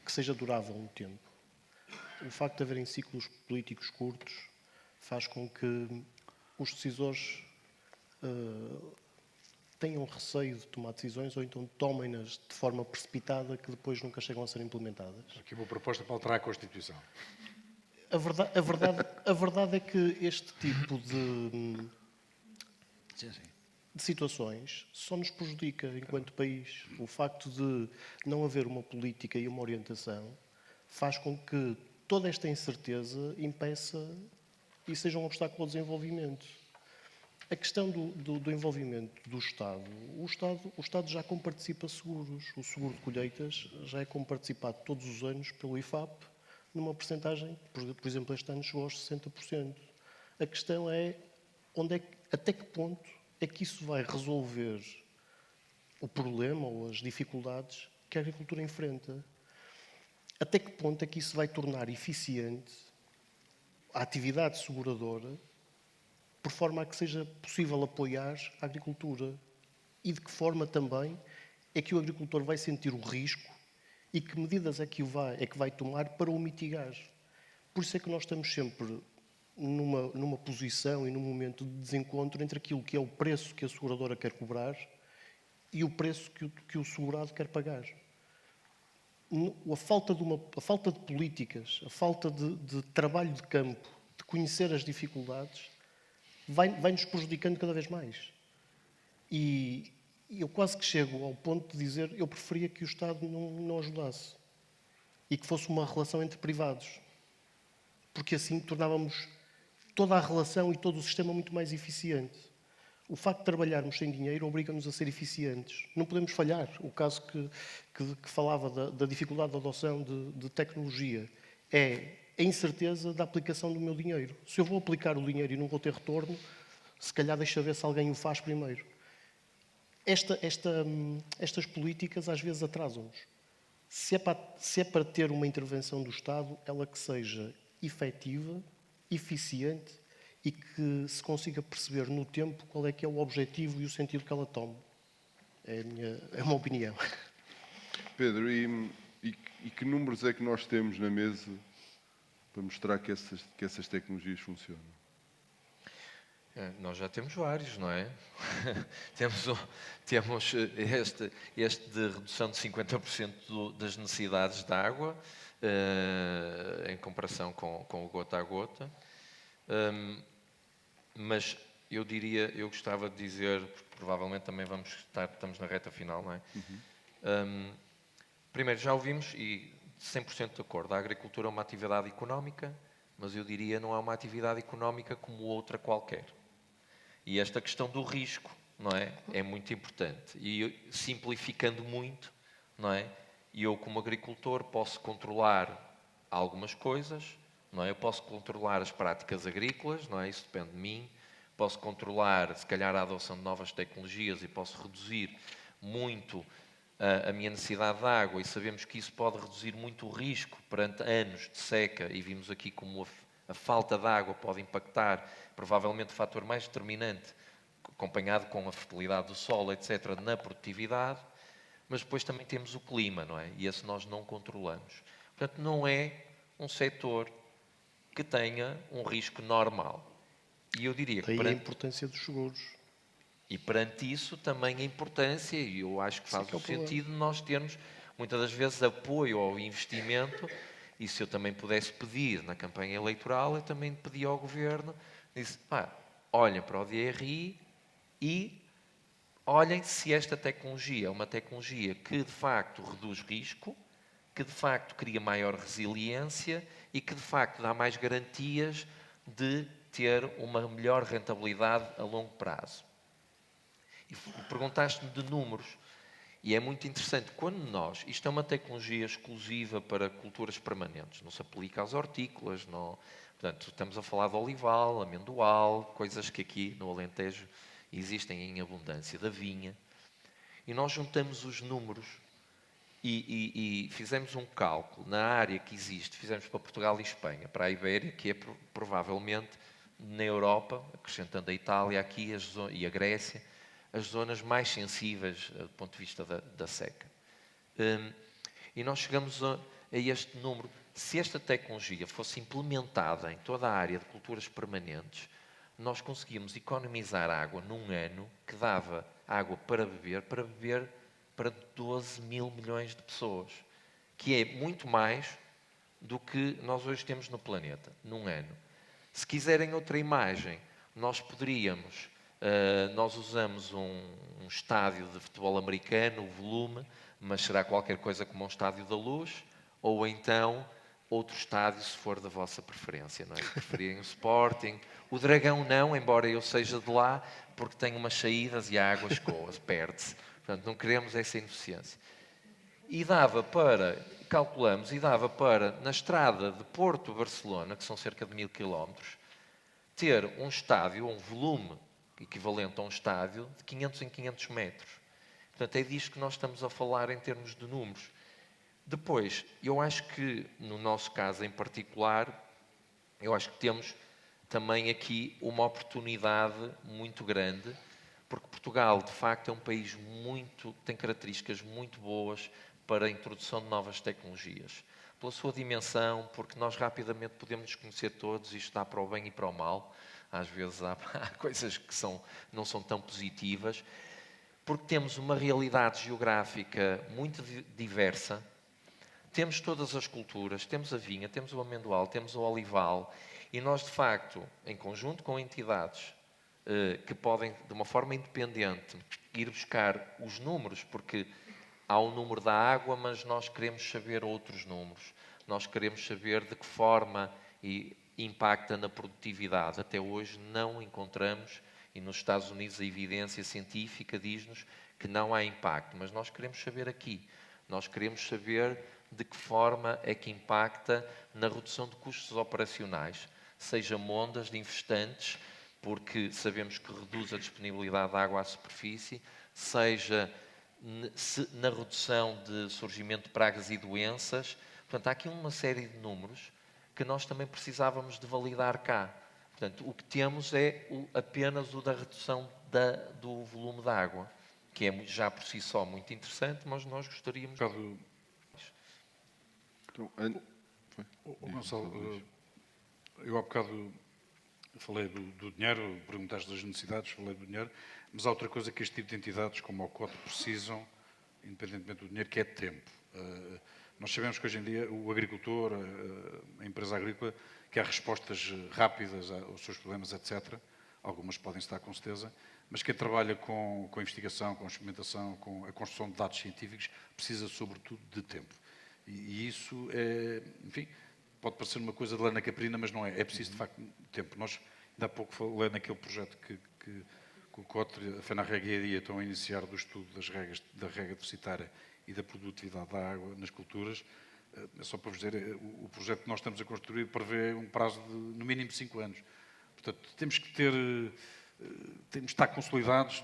que seja durável no tempo. O facto de haverem ciclos políticos curtos faz com que os decisores tenham receio de tomar decisões ou então tomem-nas de forma precipitada que depois nunca chegam a ser implementadas. Aqui uma proposta para alterar a Constituição. A verdade é que este tipo de situações só nos prejudica enquanto país. O facto de não haver uma política e uma orientação faz com que toda esta incerteza impeça e seja um obstáculo ao desenvolvimento. A questão do envolvimento do Estado. O Estado já comparticipa seguros. O seguro de colheitas já é comparticipado todos os anos pelo IFAP, numa percentagem, por exemplo, este ano chegou aos 60%. A questão é até que ponto é que isso vai resolver o problema ou as dificuldades que a agricultura enfrenta. Até que ponto é que isso vai tornar eficiente a atividade seguradora, por forma a que seja possível apoiar a agricultura? E de que forma também é que o agricultor vai sentir o risco e que medidas é que vai tomar para o mitigar? Por isso é que nós estamos sempre numa posição e num momento de desencontro entre aquilo que é o preço que a seguradora quer cobrar e o preço que o segurado quer pagar. A falta de políticas, a falta de trabalho de campo, de conhecer as dificuldades, vai-nos prejudicando cada vez mais. E eu quase que chego ao ponto de dizer eu preferia que o Estado não ajudasse e que fosse uma relação entre privados, porque assim tornávamos toda a relação e todo o sistema muito mais eficiente. O facto de trabalharmos sem dinheiro obriga-nos a ser eficientes. Não podemos falhar. O caso que falava da dificuldade de adoção de tecnologia é a incerteza da aplicação do meu dinheiro. Se eu vou aplicar o dinheiro e não vou ter retorno, se calhar deixa ver se alguém o faz primeiro. Estas políticas às vezes atrasam-nos. Se é para ter uma intervenção do Estado, ela que seja efetiva, eficiente e que se consiga perceber no tempo qual é que é o objetivo e o sentido que ela toma. É uma opinião. Pedro, e que números é que nós temos na mesa para mostrar que essas tecnologias funcionam? Nós já temos vários, não é? temos este de redução de 50% das necessidades de água, em comparação com o gota a gota. Mas eu gostava de dizer, porque provavelmente também estamos na reta final, não é? Primeiro, já ouvimos, e 100% de acordo, a agricultura é uma atividade económica, mas eu diria não é uma atividade económica como outra qualquer. E esta questão do risco, não é? É muito importante. E simplificando muito, não é? Eu, como agricultor, posso controlar algumas coisas, não é? Eu posso controlar as práticas agrícolas, não é? Isso depende de mim. Posso controlar, se calhar, a adoção de novas tecnologias e posso reduzir muito a minha necessidade de água, e sabemos que isso pode reduzir muito o risco perante anos de seca, e vimos aqui como a falta de água pode impactar, provavelmente o fator mais determinante, acompanhado com a fertilidade do solo, etc., na produtividade, mas depois também temos o clima, não é? E esse nós não controlamos. Portanto, não é um setor que tenha um risco normal. E eu diria que Daí a importância dos seguros. E perante isso também a importância, e eu acho que faz o sentido nós termos, muitas das vezes, apoio ao investimento, e se eu também pudesse pedir na campanha eleitoral, eu também pedia ao Governo, disse, olhem para o DRI e olhem se esta tecnologia é uma tecnologia que de facto reduz risco, que de facto cria maior resiliência e que de facto dá mais garantias de ter uma melhor rentabilidade a longo prazo. E perguntaste-me de números, e é muito interessante, isto é uma tecnologia exclusiva para culturas permanentes, não se aplica às hortícolas, não, portanto, estamos a falar de olival, amendoal, coisas que aqui no Alentejo existem em abundância, da vinha, e nós juntamos os números e fizemos um cálculo na área que existe, fizemos para Portugal e Espanha, para a Ibéria, que é provavelmente na Europa, acrescentando a Itália aqui e a Grécia, as zonas mais sensíveis do ponto de vista da seca. E nós chegamos a este número. Se esta tecnologia fosse implementada em toda a área de culturas permanentes, nós conseguíamos economizar água num ano que dava água para beber para 12 mil milhões de pessoas, que é muito mais do que nós hoje temos no planeta, num ano. Se quiserem outra imagem, nós poderíamos... nós usamos um estádio de futebol americano, o volume, mas será qualquer coisa como um estádio da Luz, ou então outro estádio, se for da vossa preferência, não é? Preferirem o Sporting. O Dragão não, embora eu seja de lá, porque tem umas saídas e a água escoa, perde-se. Portanto, não queremos essa ineficiência. E dava para, calculamos, e dava para, na estrada de Porto-Barcelona, que são cerca de 1000 quilómetros, ter um estádio, um volume equivalente a um estádio, de 500 em 500 metros. Portanto, é disto que nós estamos a falar em termos de números. Depois, eu acho que, no nosso caso em particular, eu acho que temos também aqui uma oportunidade muito grande, porque Portugal, de facto, é um país tem características muito boas para a introdução de novas tecnologias. Pela sua dimensão, porque nós rapidamente podemos nos conhecer todos, isto dá para o bem e para o mal. Às vezes há coisas que não são tão positivas, porque temos uma realidade geográfica muito diversa. Temos todas as culturas, temos a vinha, temos o amendoal, temos o olival, e nós, de facto, em conjunto com entidades que podem, de uma forma independente, ir buscar os números, porque há um número da água, mas nós queremos saber outros números. Nós queremos saber de que forma impacta na produtividade. Até hoje não encontramos, e nos Estados Unidos a evidência científica diz-nos que não há impacto, mas nós queremos saber aqui. Nós queremos saber de que forma é que impacta na redução de custos operacionais, seja mondas de infestantes, porque sabemos que reduz a disponibilidade de água à superfície, seja na redução de surgimento de pragas e doenças. Portanto, há aqui uma série de números que nós também precisávamos de validar cá. Portanto, o que temos é apenas o da redução do volume da água, que é já por si só muito interessante, mas nós gostaríamos... Então, Gonçalo, eu há bocado falei do dinheiro, perguntaste das necessidades, falei do dinheiro, mas há outra coisa que este tipo de entidades, como o COT, precisam, independentemente do dinheiro, que é tempo. Nós sabemos que hoje em dia o agricultor, a empresa agrícola, quer respostas rápidas aos seus problemas, etc. Algumas podem estar com certeza, mas quem trabalha com investigação, com experimentação, com a construção de dados científicos, precisa sobretudo de tempo. E isso, enfim, pode parecer uma coisa de lana caprina, mas não é. É preciso, de facto, tempo. Nós, ainda há pouco, falei naquele projeto que o COTRE, a FENARREG e a DIA estão a iniciar do estudo da rega deficitária e da produtividade da água nas culturas. É só para vos dizer, o projeto que nós estamos a construir prevê um prazo de, no mínimo, 5 anos. Portanto, temos que estar consolidados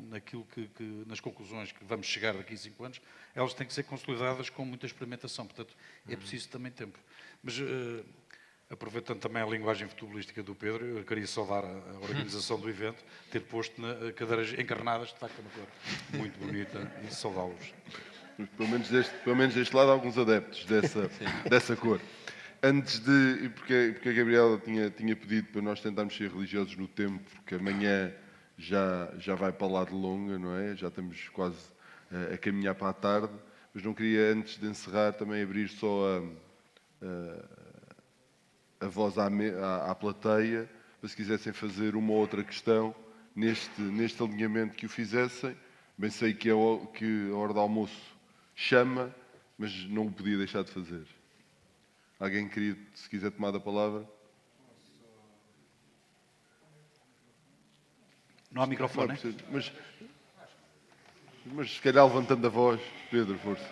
naquilo nas conclusões que vamos chegar daqui a 5 anos, elas têm que ser consolidadas com muita experimentação. Portanto, é preciso também tempo. Mas, aproveitando também a linguagem futebolística do Pedro, eu queria saudar a organização do evento, ter posto cadeiras encarnadas, de facto, uma cor muito bonita, e saudá-los. Pelo menos deste lado, há alguns adeptos dessa cor. Antes de... Porque a Gabriela tinha pedido para nós tentarmos ser religiosos no tempo, porque amanhã já vai para lá de longa, não é? Já estamos quase a caminhar para a tarde, mas não queria, antes de encerrar, também abrir só a voz à plateia, para se quisessem fazer uma ou outra questão neste alinhamento que o fizessem. Bem sei que a hora do almoço chama, mas não o podia deixar de fazer. Alguém queria, se quiser tomar a palavra? Não há microfone, Não, mas se calhar levantando a voz, Pedro, força.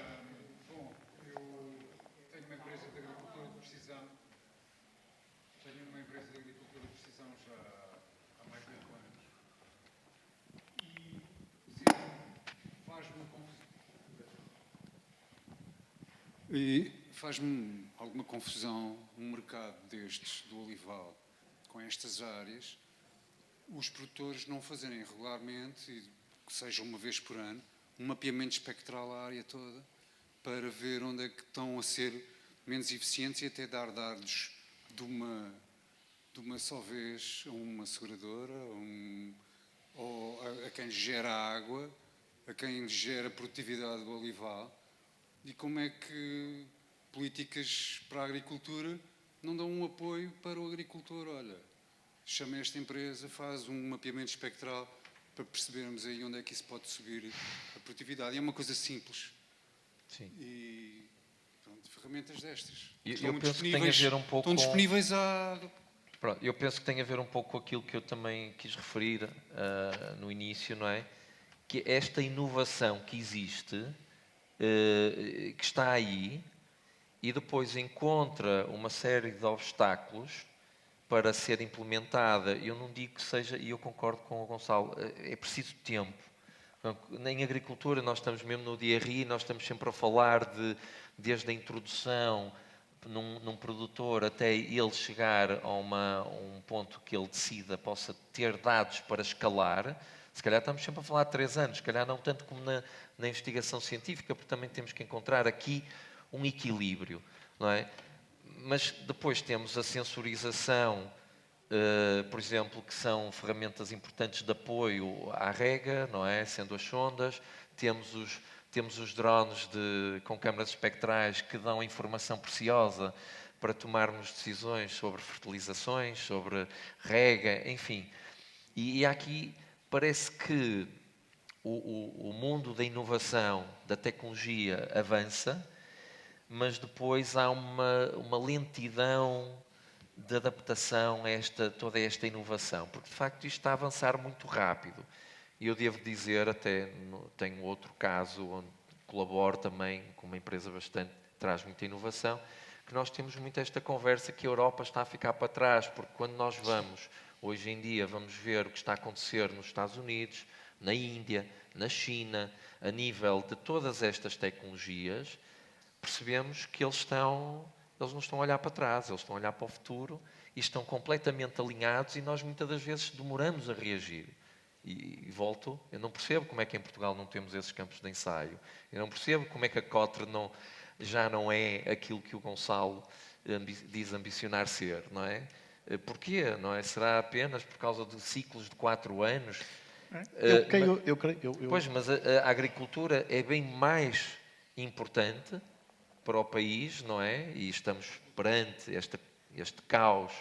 Bom, eu tenho uma empresa de agricultura de precisão. Tenho uma empresa de agricultura de precisão já há mais de 8 anos. E faz-me alguma confusão um mercado destes, do olival, com estas áreas, os produtores não fazerem regularmente, e que seja uma vez por ano, um mapeamento espectral à área toda, para ver onde é que estão a ser menos eficientes e até dar dados de uma só vez a uma seguradora, ou a quem gera água, a quem gera a produtividade do olival. E como é que políticas para a agricultura não dão um apoio para o agricultor? Olha, chama esta empresa, faz um mapeamento espectral para percebermos aí onde é que isso pode subir a produtividade. E é uma coisa simples. Sim. E pronto, ferramentas destas. Eu Estão penso que tem a ver um pouco estão com- disponíveis a... Pronto, eu penso que tem a ver um pouco com aquilo que eu também quis referir no início, não é? Que esta inovação que existe, que está aí, e depois encontra uma série de obstáculos para ser implementada. Eu não digo que seja, e eu concordo com o Gonçalo, é preciso tempo. Em agricultura, nós estamos mesmo no dia a rir, nós estamos sempre a falar desde a introdução num produtor até ele chegar a um ponto que ele decida, possa ter dados para escalar. Se calhar estamos sempre a falar de 3 anos, se calhar não tanto como na investigação científica, porque também temos que encontrar aqui um equilíbrio, não é? Mas depois temos a sensorização, por exemplo, que são ferramentas importantes de apoio à rega, não é? Sendo as sondas, temos os drones com câmaras espectrais que dão informação preciosa para tomarmos decisões sobre fertilizações, sobre rega, enfim. E aqui parece que o mundo da inovação, da tecnologia avança, mas depois há uma lentidão de adaptação a toda esta inovação, porque de facto isto está a avançar muito rápido. E eu devo dizer, tenho outro caso onde colaboro também com uma empresa traz muita inovação, que nós temos muito esta conversa que a Europa está a ficar para trás, porque quando nós hoje em dia, vamos ver o que está a acontecer nos Estados Unidos, na Índia, na China, a nível de todas estas tecnologias, percebemos que eles não estão a olhar para trás, eles estão a olhar para o futuro e estão completamente alinhados e nós muitas das vezes demoramos a reagir. E volto, eu não percebo como é que em Portugal não temos esses campos de ensaio. Eu não percebo como é que a Cotre já não é aquilo que o Gonçalo diz ambicionar ser, não é? Porquê? Não é? Será apenas por causa de ciclos de 4 anos? Eu creio. Pois, mas a agricultura é bem mais importante para o país, não é? E estamos perante este caos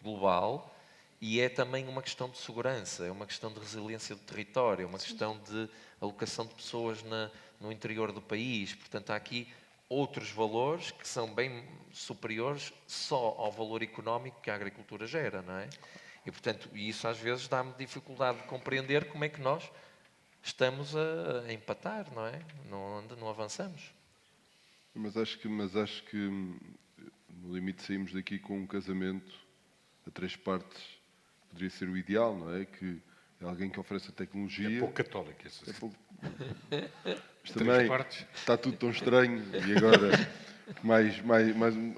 global e é também uma questão de segurança, é uma questão de resiliência do território, é uma questão de alocação de pessoas no interior do país. Portanto, há aqui outros valores que são bem superiores só ao valor económico que a agricultura gera, não é? E, portanto, isso às vezes dá-me dificuldade de compreender como é que nós estamos a empatar, não é? Não avançamos. Mas acho que no limite saímos daqui com um casamento a 3 partes. Poderia ser o ideal, não é? Que é alguém que oferece a tecnologia. É pouco católico esse. É pouco... Mas 3 também partes. está tudo tão estranho e agora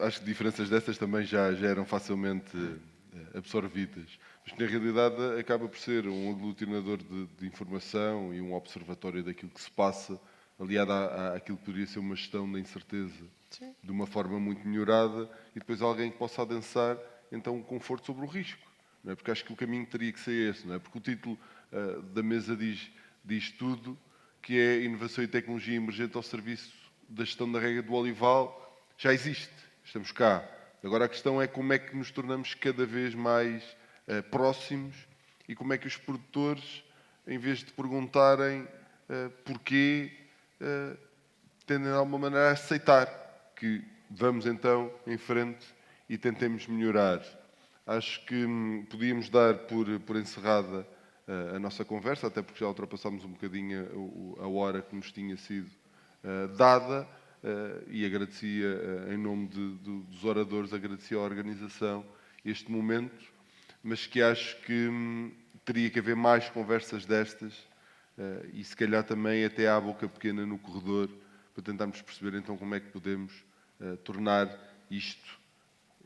acho que diferenças dessas também já eram facilmente absorvidas. Mas que na realidade acaba por ser um aglutinador de informação e um observatório daquilo que se passa, aliado àquilo que poderia ser uma gestão da incerteza de uma forma muito melhorada e depois alguém que possa adensar então um conforto sobre o risco. Não é? Porque acho que o caminho teria que ser esse, não é? Porque o título da mesa diz tudo, que é inovação e tecnologia emergente ao serviço da gestão da rega do olival, já existe, estamos cá. Agora a questão é como é que nos tornamos cada vez mais próximos e como é que os produtores, em vez de perguntarem porquê, tendem de alguma maneira a aceitar que vamos então em frente e tentemos melhorar. Acho que podíamos dar por encerrada a nossa conversa, até porque já ultrapassámos um bocadinho a hora que nos tinha sido dada e agradecia, em nome dos oradores, agradecia à organização este momento, mas que acho que teria que haver mais conversas destas e se calhar também até à boca pequena no corredor para tentarmos perceber então como é que podemos tornar isto,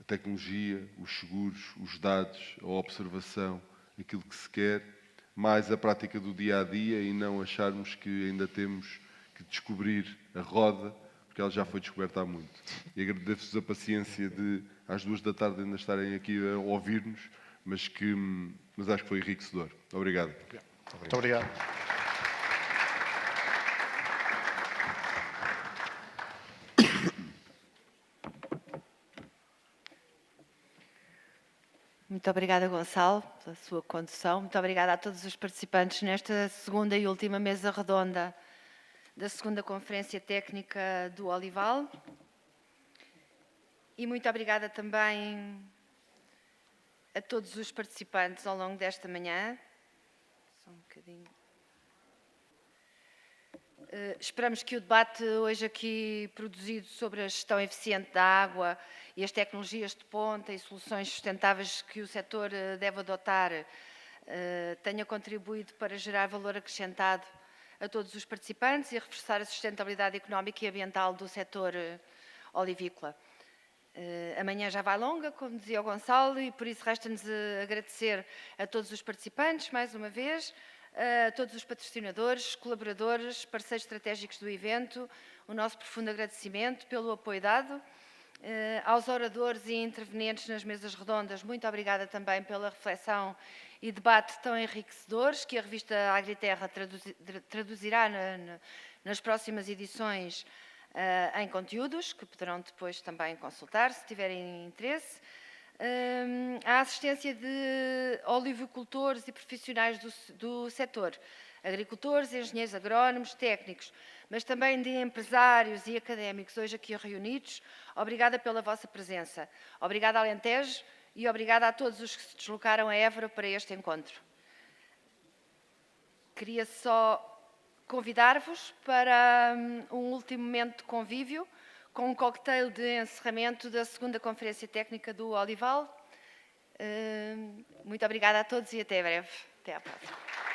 a tecnologia, os seguros, os dados, a observação, aquilo que se quer, mais a prática do dia-a-dia e não acharmos que ainda temos que descobrir a roda, porque ela já foi descoberta há muito. E agradeço-vos a paciência de, às 2 da tarde, ainda estarem aqui a ouvir-nos, mas acho que foi enriquecedor. Obrigado. Muito obrigado. Muito obrigada, Gonçalo, pela sua condução. Muito obrigada a todos os participantes nesta segunda e última mesa redonda da segunda Conferência Técnica do Olival. E muito obrigada também a todos os participantes ao longo desta manhã. Só um bocadinho. Esperamos que o debate hoje aqui produzido sobre a gestão eficiente da água e as tecnologias de ponta e soluções sustentáveis que o setor deve adotar tenha contribuído para gerar valor acrescentado a todos os participantes e reforçar a sustentabilidade económica e ambiental do setor olivícola. Amanhã já vai longa, como dizia o Gonçalo, e por isso resta-nos agradecer a todos os participantes, mais uma vez, a todos os patrocinadores, colaboradores, parceiros estratégicos do evento, o nosso profundo agradecimento pelo apoio dado, aos oradores e intervenientes nas mesas redondas, muito obrigada também pela reflexão e debate tão enriquecedores que a revista Agriterra traduzirá nas próximas edições em conteúdos, que poderão depois também consultar, se tiverem interesse. A assistência de olivicultores e profissionais do setor, agricultores, engenheiros agrónomos, técnicos, mas também de empresários e académicos hoje aqui reunidos. Obrigada pela vossa presença. Obrigada, Alentejo, e obrigada a todos os que se deslocaram a Évora para este encontro. Queria só convidar-vos para um último momento de convívio, com um cocktail de encerramento da segunda Conferência Técnica do Olival. Muito obrigada a todos e até breve. Até à próxima.